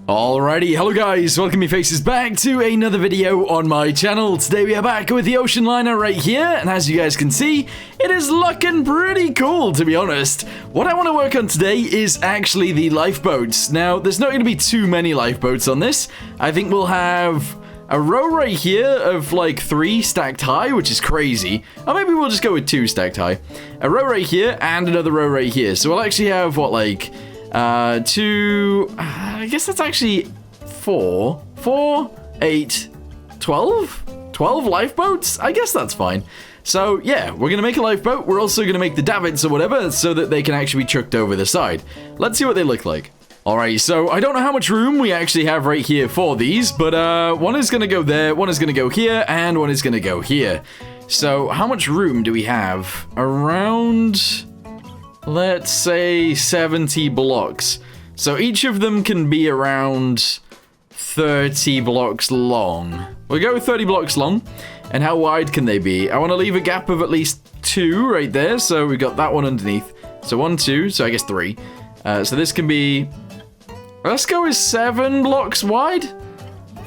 Alrighty, hello guys, welcome me faces back to another video on my channel. Today we are back with the ocean liner right here, and as you guys can see, it is looking pretty cool, to be honest. What I want to work on today is actually the lifeboats. Now, there's not going to be too many lifeboats on this. I think we'll have a row right here of like 3 stacked high, which is crazy. Or maybe we'll just go with 2 stacked high. A row right here and another row right here. So we'll actually have, what, like... I guess that's actually 4, 8, 12? 12 lifeboats? I guess that's fine. So, yeah, we're going to make a lifeboat. We're also going to make the davits or whatever so that they can actually be chucked over the side. Let's see what they look like. Alright, so I don't know how much room we actually have right here for these, but one is going to go there, one is going to go here, and one is going to go here. So, how much room do we have? Around... let's say 70 blocks. So each of them can be around 30 blocks long. We'll go with 30 blocks long. And how wide can they be? I want to leave a gap of at least 2 right there. So we got that one underneath. So 1, 2, so I guess 3. So this can be... let's go with 7 blocks wide.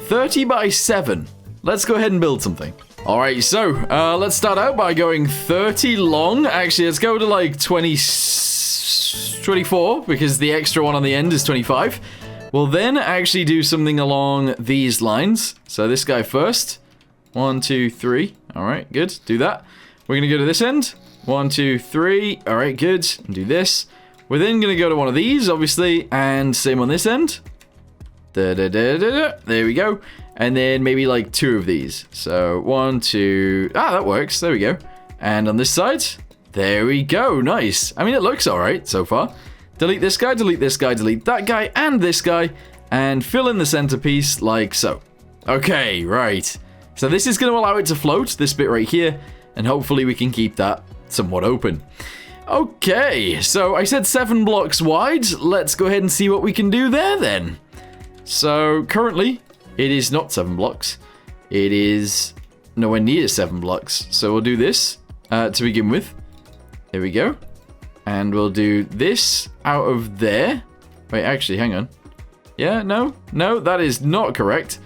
30 by 7. Let's go ahead and build something. Alright, so, let's start out by going 30 long. Actually, let's go to like 24, because the extra one on the end is 25. We'll then actually do something along these lines. So this guy first. 1, 2, 3. Alright, good. Do that. We're going to go to this end. 1, 2, 3. Alright, good. And do this. We're then going to go to one of these, obviously, and same on this end. There we go. And then maybe like 2 of these. So 1, 2. Ah, that works. There we go. And on this side, there we go. Nice. I mean, it looks all right so far. Delete this guy, delete this guy, delete that guy, and this guy, and fill in the centerpiece like so. Okay, right. So this is going to allow it to float, this bit right here, and hopefully we can keep that somewhat open. Okay, so I said 7 blocks wide. Let's go ahead and see what we can do there then. So currently, it is not 7 blocks. It is nowhere near 7 blocks. So we'll do this to begin with. There we go. And we'll do this out of there. Wait, actually, hang on. Yeah, no, that is not correct.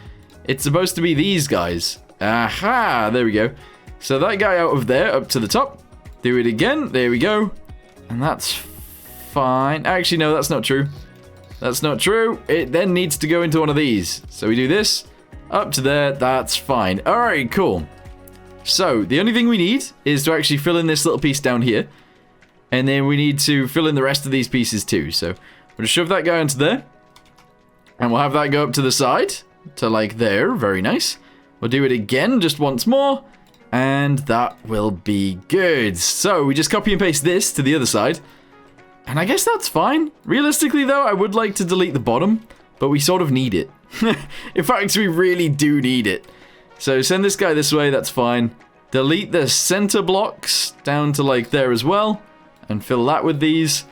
It's supposed to be these guys. Aha, there we go. So that guy out of there up to the top. Do it again. There we go. And that's fine. Actually, no, that's not true. That's not true. It then needs to go into one of these. So we do this. Up to there. That's fine. Alright, cool. So, the only thing we need is to actually fill in this little piece down here. And then we need to fill in the rest of these pieces too. So, we'll just shove that guy into there. And we'll have that go up to the side. To like there. Very nice. We'll do it again just once more. And that will be good. So, we just copy and paste this to the other side. And I guess that's fine. Realistically, though, I would like to delete the bottom, but we sort of need it. In fact, we really do need it. So send this guy this way, that's fine. Delete the center blocks down to like there as well, and fill that with these,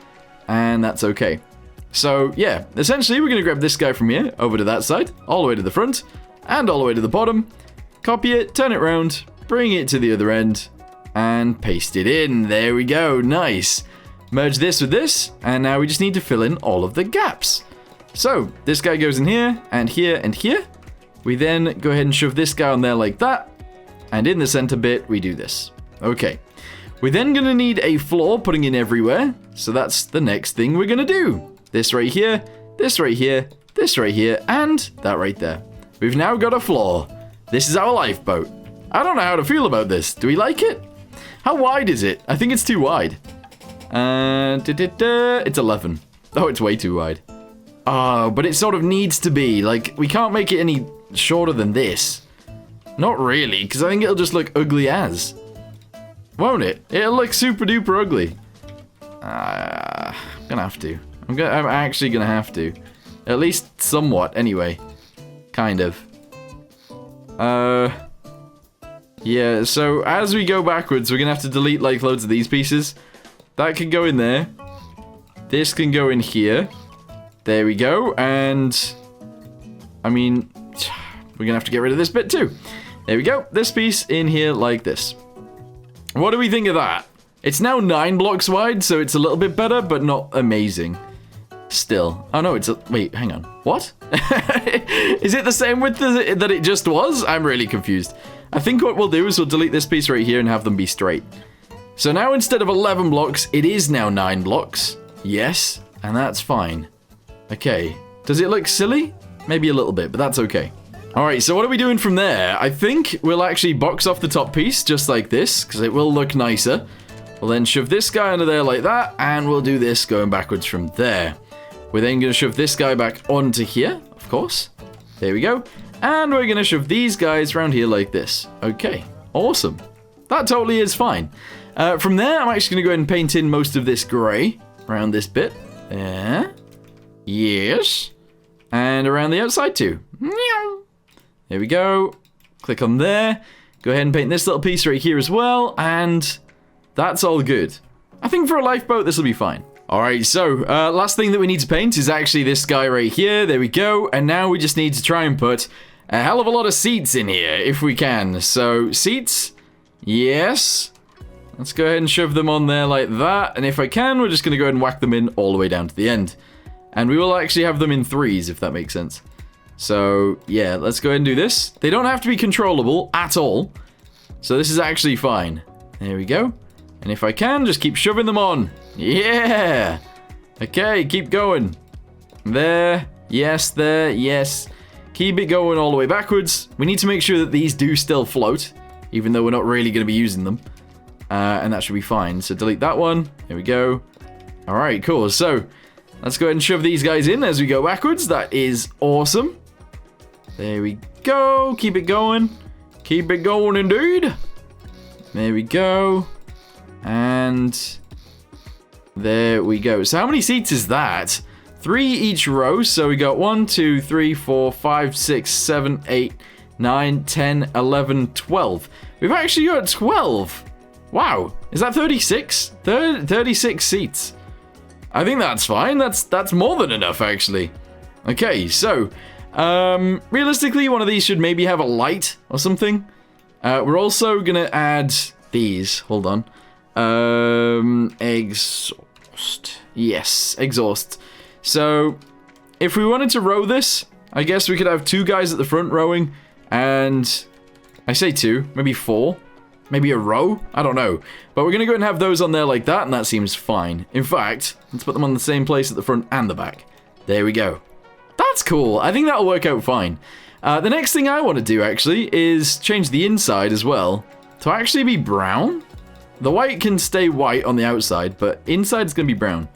and that's okay. So yeah, essentially we're going to grab this guy from here over to that side, all the way to the front, and all the way to the bottom. Copy it, turn it around, bring it to the other end, and paste it in. There we go, nice. Merge this with this, and now we just need to fill in all of the gaps. So, this guy goes in here, and here, and here. We then go ahead and shove this guy on there like that, and in the center bit, we do this. Okay. We're then going to need a floor putting in everywhere, so that's the next thing we're going to do. This right here, this right here, this right here, and that right there. We've now got a floor. This is our lifeboat. I don't know how to feel about this. Do we like it? How wide is it? I think it's too wide. It's 11. Oh, it's way too wide. Oh, but it sort of needs to be. Like, we can't make it any shorter than this. Not really, because I think it'll just look ugly as. Won't it? It'll look super duper ugly. I'm gonna have to. I'm actually gonna have to. At least somewhat, anyway. Kind of. Yeah, so as we go backwards, we're gonna have to delete, like, loads of these pieces. That can go in there. This can go in here. There we go. And, I mean, we're going to have to get rid of this bit too. There we go. This piece in here like this. What do we think of that? It's now 9 blocks wide, so it's a little bit better, but not amazing. still. Oh, no, it's a... Wait, hang on. What? Is it the same width that it just was? I'm really confused. I think what we'll do is we'll delete this piece right here and have them be straight. So now instead of 11 blocks, it is now 9 blocks. Yes, and that's fine. Okay. Does it look silly? Maybe a little bit, but that's okay. Alright, so what are we doing from there? I think we'll actually box off the top piece, just like this, because it will look nicer. We'll then shove this guy under there like that, and we'll do this going backwards from there. We're then going to shove this guy back onto here, of course. There we go. And we're going to shove these guys around here like this. Okay, awesome. That totally is fine. From there, I'm actually going to go ahead and paint in most of this grey around this bit. There. Yes. And around the outside too. There we go. Click on there. Go ahead and paint this little piece right here as well. And that's all good. I think for a lifeboat, this will be fine. Alright, so last thing that we need to paint is actually this guy right here. There we go. And now we just need to try and put a hell of a lot of seats in here if we can. So seats. Yes. Let's go ahead and shove them on there like that. And if I can, we're just going to go ahead and whack them in all the way down to the end. And we will actually have them in 3s, if that makes sense. So, yeah, let's go ahead and do this. They don't have to be controllable at all. So this is actually fine. There we go. And if I can, just keep shoving them on. Yeah! Okay, keep going. There. Yes, there. Yes. Keep it going all the way backwards. We need to make sure that these do still float, even though we're not really going to be using them. And that should be fine. So delete that one. There we go. Alright, cool. So, let's go ahead and shove these guys in as we go backwards. That is awesome. There we go. Keep it going. Keep it going indeed. There we go. And there we go. So how many seats is that? 3 each row. So we got 1, 2, 3, 4, 5, 6, 7, 8, 9, 10, 11, 12. We've actually got 12. Wow. Is that 36? 36 seats. I think that's fine. That's more than enough, actually. Okay, so realistically, one of these should maybe have a light or something. We're also gonna add these. Hold on. Exhaust. Yes, exhaust. So if we wanted to row this, I guess we could have 2 guys at the front rowing, and I say 2, maybe 4. Maybe a row? I don't know. But we're going to go ahead and have those on there like that, and that seems fine. In fact, let's put them on the same place at the front and the back. There we go. That's cool. I think that'll work out fine. The next thing I want to do, actually, is change the inside as well to actually be brown. The white can stay white on the outside, but inside is going to be brown.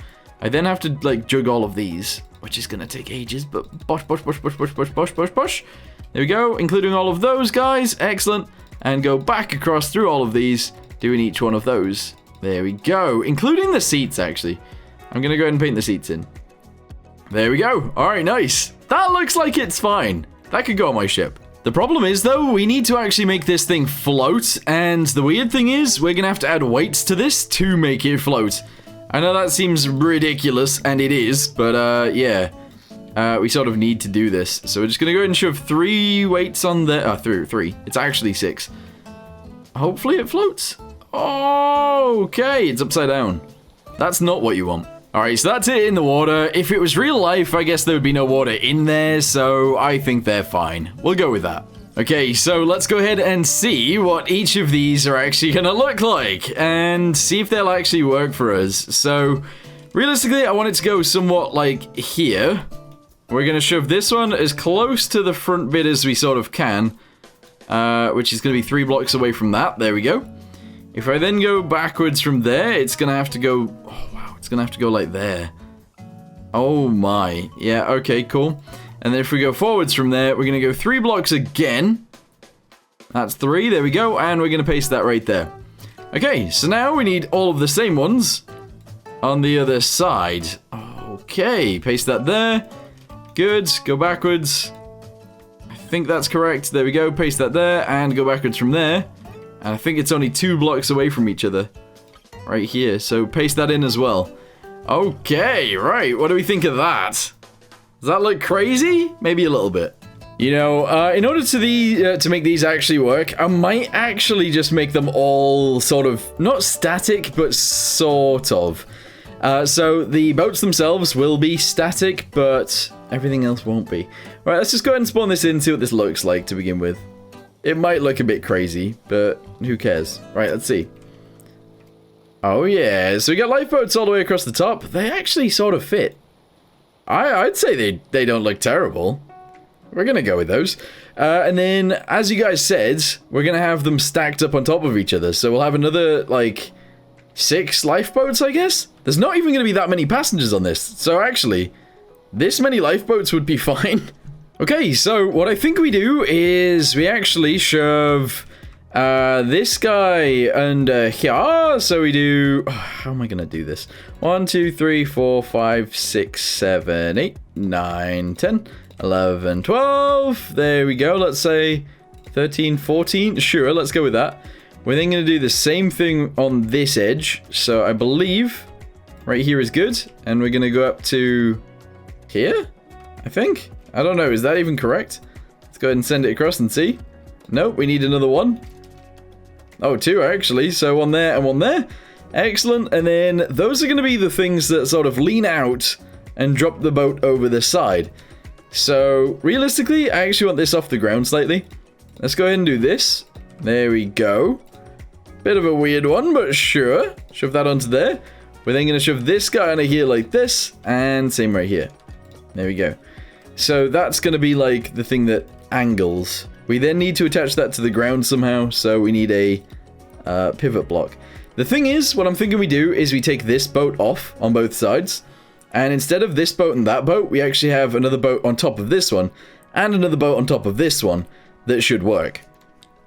I then have to, like, jug all of these, which is going to take ages, but bosh. There we go, including all of those guys. Excellent. And go back across through all of these, doing each one of those. There we go. Including the seats, actually. I'm going to go ahead and paint the seats in. There we go. All right, nice. That looks like it's fine. That could go on my ship. The problem is, though, we need to actually make this thing float. And the weird thing is, we're going to have to add weights to this to make it float. I know that seems ridiculous, and it is. But, yeah. We sort of need to do this. So we're just going to go ahead and shove 3 weights on there. Three. It's actually 6. Hopefully it floats. Oh, okay. It's upside down. That's not what you want. Alright, so that's it in the water. If it was real life, I guess there would be no water in there. So I think they're fine. We'll go with that. Okay, so let's go ahead and see what each of these are actually going to look like. And see if they'll actually work for us. So realistically, I want it to go somewhat like here. We're going to shove this one as close to the front bit as we sort of can, which is going to be 3 blocks away from that. There we go. If I then go backwards from there, it's going to have to go... Oh, wow. It's going to have to go like there. Oh, my. Yeah, okay, cool. And then if we go forwards from there, we're going to go 3 blocks again. That's 3. There we go. And we're going to paste that right there. Okay, so now we need all of the same ones on the other side. Okay, paste that there. Good, go backwards. I think that's correct. There we go, paste that there, and go backwards from there. And I think it's only 2 blocks away from each other. Right here, so paste that in as well. Okay, right, what do we think of that? Does that look crazy? Maybe a little bit. You know, in order to make these actually work, I might actually just make them all sort of, not static, but sort of. So the boats themselves will be static, but everything else won't be. Right, let's just go ahead and spawn this in, see what this looks like to begin with. It might look a bit crazy, but who cares? Right, let's see. Oh yeah, so we got lifeboats all the way across the top. They actually sort of fit. I'd say they don't look terrible. We're gonna go with those. And then, as you guys said, we're gonna have them stacked up on top of each other. So we'll have another, like, 6 lifeboats, I guess? There's not even gonna be that many passengers on this. So actually, this many lifeboats would be fine. Okay, so what I think we do is we actually shove this guy under here. So we do... how am I gonna do this? 1, 2, 3, 4, 5, 6, 7, 8, 9, 10... 11, 12, there we go, let's say 13, 14, sure, let's go with that. We're then going to do the same thing on this edge, so I believe right here is good, and we're going to go up to here, I think? I don't know, is that even correct? Let's go ahead and send it across and see. Nope, we need another one. Oh, 2 actually, so one there and one there. Excellent, and then those are going to be the things that sort of lean out and drop the boat over the side. So, realistically, I actually want this off the ground slightly. Let's go ahead and do this. There we go. Bit of a weird one, but sure. Shove that onto there. We're then going to shove this guy under here like this, and same right here. There we go. So, that's going to be like the thing that angles. We then need to attach that to the ground somehow, so we need a pivot block. The thing is, what I'm thinking we do is we take this boat off on both sides. And instead of this boat and that boat, we actually have another boat on top of this one, and another boat on top of this one, that should work.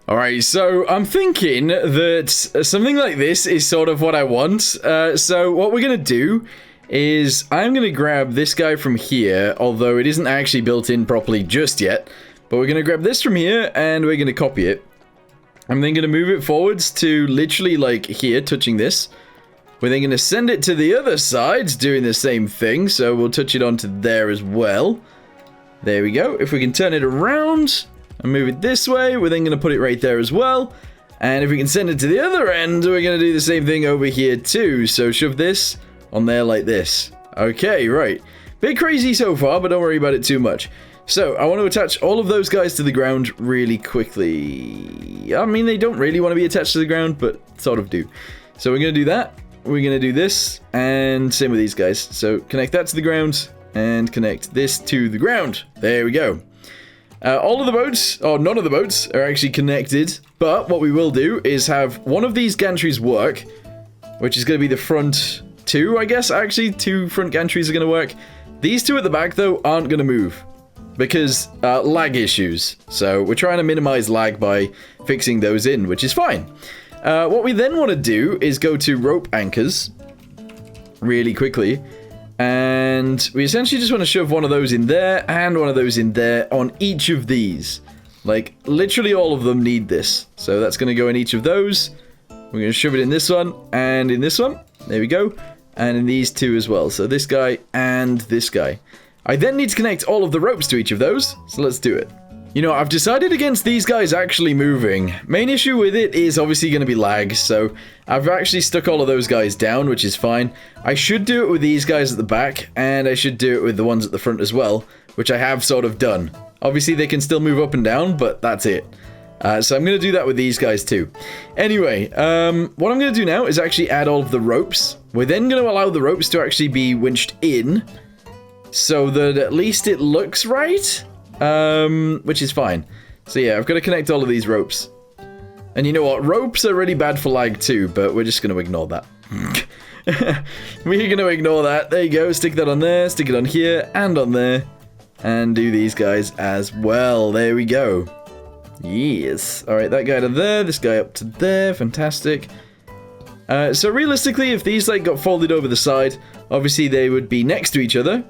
Alright, so I'm thinking that something like this is sort of what I want. So what we're going to do is I'm going to grab this guy from here, although it isn't actually built in properly just yet. But we're going to grab this from here, and we're going to copy it. I'm then going to move it forwards to literally like here, touching this. We're then going to send it to the other side, doing the same thing, so we'll touch it onto there as well. There we go. If we can turn it around and move it this way, we're then going to put it right there as well. And if we can send it to the other end, we're going to do the same thing over here too. So shove this on there like this. Okay, right. Bit crazy so far, but don't worry about it too much. So, I want to attach all of those guys to the ground really quickly. I mean, they don't really want to be attached to the ground, but sort of do. So we're going to do that. We're going to do this, and same with these guys. So connect that to the ground, and connect this to the ground. There we go. All of the boats, or none of the boats, are actually connected. But what we will do is have one of these gantries work, which is going to be the front 2, I guess. Actually, 2 front gantries are going to work. These 2 at the back, though, aren't going to move, because lag issues. So we're trying to minimize lag by fixing those in, which is fine. What we then want to do is go to rope anchors really quickly, and we essentially just want to shove one of those in there and one of those in there on each of these. Like, literally all of them need this. So that's going to go in each of those. We're going to shove it in this one and in this one. There we go. And in these 2 as well. So this guy and this guy. I then need to connect all of the ropes to each of those, so let's do it. You know, I've decided against these guys actually moving. Main issue with it is obviously going to be lag, so I've actually stuck all of those guys down, which is fine. I should do it with these guys at the back, and I should do it with the ones at the front as well, which I have sort of done. Obviously, they can still move up and down, but that's it. So I'm going to do that with these guys too. Anyway, what I'm going to do now is actually add all of the ropes. We're then going to allow the ropes to actually be winched in, so that at least it looks right. Which is fine. So yeah, I've got to connect all of these ropes. And you know what? Ropes are really bad for lag too, but we're just going to ignore that. We're going to ignore that. There you go. Stick that on there, stick it on here, and on there. And do these guys as well. There we go. Yes. Alright, that guy to there, this guy up to there. Fantastic. So realistically, if these like got folded over the side, obviously they would be next to each other.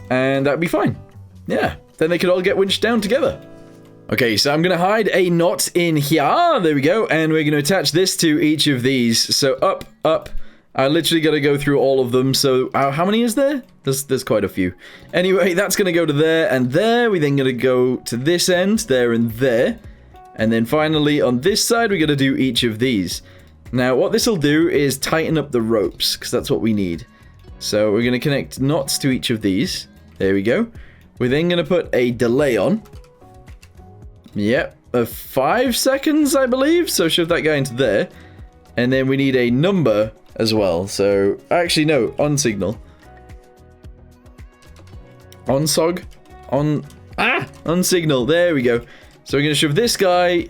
And that'd be fine. Yeah. Then they could all get winched down together. Okay, so I'm going to hide a knot in here. There we go. And we're going to attach this to each of these. So up, up. I literally got to go through all of them. So how many is there? There's quite a few. Anyway, that's going to go to there and there. We're then going to go to this end, there and there. And then finally on this side, we're going to do each of these. Now, what this will do is tighten up the ropes, because that's what we need. So we're going to connect knots to each of these. There we go. We're then going to put a delay on. Yep, of 5 seconds, I believe. So shove that guy into there. And then we need a number as well. So, actually, no, on signal. On SOG. On signal. There we go. So we're going to shove this guy.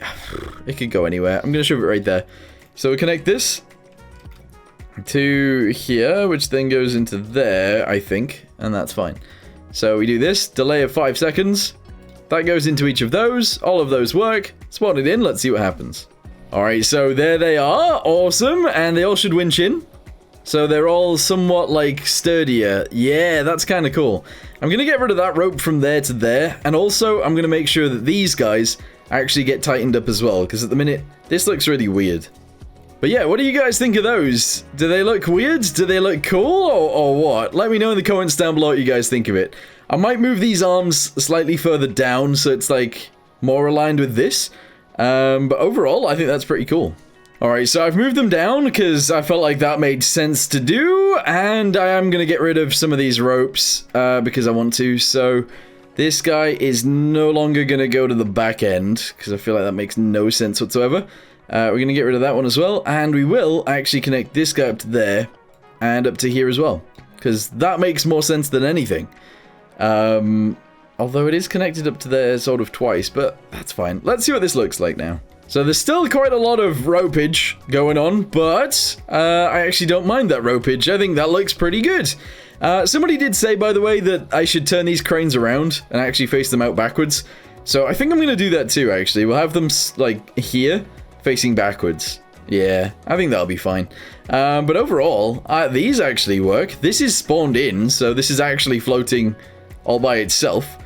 It could go anywhere. I'm going to shove it right there. So we connect this to here, which then goes into there, I think. And that's fine. So we do this. Delay of 5 seconds. That goes into each of those. All of those work. Spawn it in. Let's see what happens. Alright, so there they are. Awesome. And they all should winch in. So they're all somewhat, like, sturdier. Yeah, that's kind of cool. I'm going to get rid of that rope from there to there. And also, I'm going to make sure that these guys actually get tightened up as well. Because at the minute, this looks really weird. But yeah, what do you guys think of those? Do they look weird? Do they look cool? Or what? Let me know in the comments down below what you guys think of it. I might move these arms slightly further down so it's, like, more aligned with this. But overall, I think that's pretty cool. Alright, so I've moved them down because I felt like that made sense to do, and I am going to get rid of some of these ropes because I want to. So this guy is no longer going to go to the back end because I feel like that makes no sense whatsoever. We're going to get rid of that one as well, and we will actually connect this guy up to there and up to here as well because that makes more sense than anything. Although it is connected up to there sort of twice, but that's fine. Let's see what this looks like now. So there's still quite a lot of ropage going on, but I actually don't mind that ropage. I think that looks pretty good. Somebody did say, by the way, that I should turn these cranes around and actually face them out backwards. So I think I'm going to do that too, actually. We'll have them, like, here, facing backwards. Yeah, I think that'll be fine. But overall, these actually work. This is spawned in, so this is actually floating all by itself.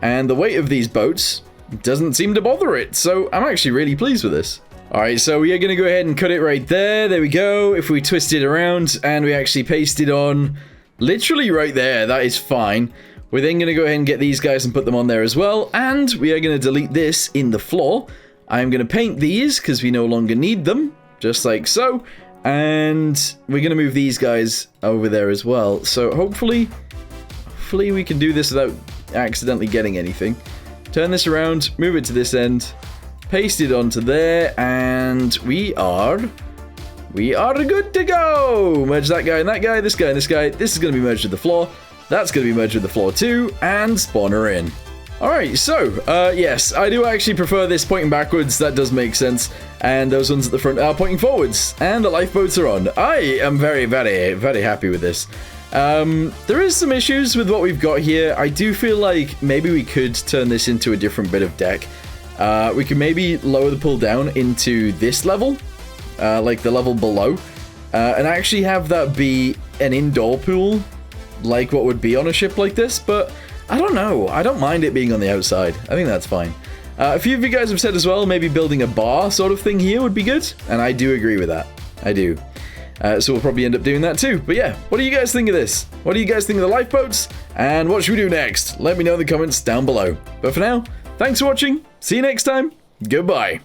And the weight of these boats doesn't seem to bother it, so I'm actually really pleased with this. Alright, so we are going to go ahead and cut it right there. There we go. If we twist it around and we actually paste it on literally right there, that is fine. We're then going to go ahead and get these guys and put them on there as well, and we are going to delete this in the floor. I'm going to paint these because we no longer need them, just like so, and we're going to move these guys over there as well. So hopefully we can do this without accidentally getting anything. Turn this around, move it to this end, paste it onto there, and we are good to go! Merge that guy and that guy, this guy and this guy. This is going to be merged with the floor. That's going to be merged with the floor too, and spawn her in. Alright, so, yes, I do actually prefer this pointing backwards. That does make sense. And those ones at the front are pointing forwards, and the lifeboats are on. I am very, very, very happy with this. There is some issues with what we've got here. I do feel like maybe we could turn this into a different bit of deck. We could maybe lower the pull down into this level, like the level below, and actually have that be an indoor pool, like what would be on a ship like this, but I don't know. I don't mind it being on the outside. I think that's fine. A few of you guys have said as well, maybe building a bar sort of thing here would be good, and I do agree with that. I do. So we'll probably end up doing that too. But yeah, what do you guys think of this? What do you guys think of the lifeboats? And what should we do next? Let me know in the comments down below. But for now, thanks for watching. See you next time. Goodbye.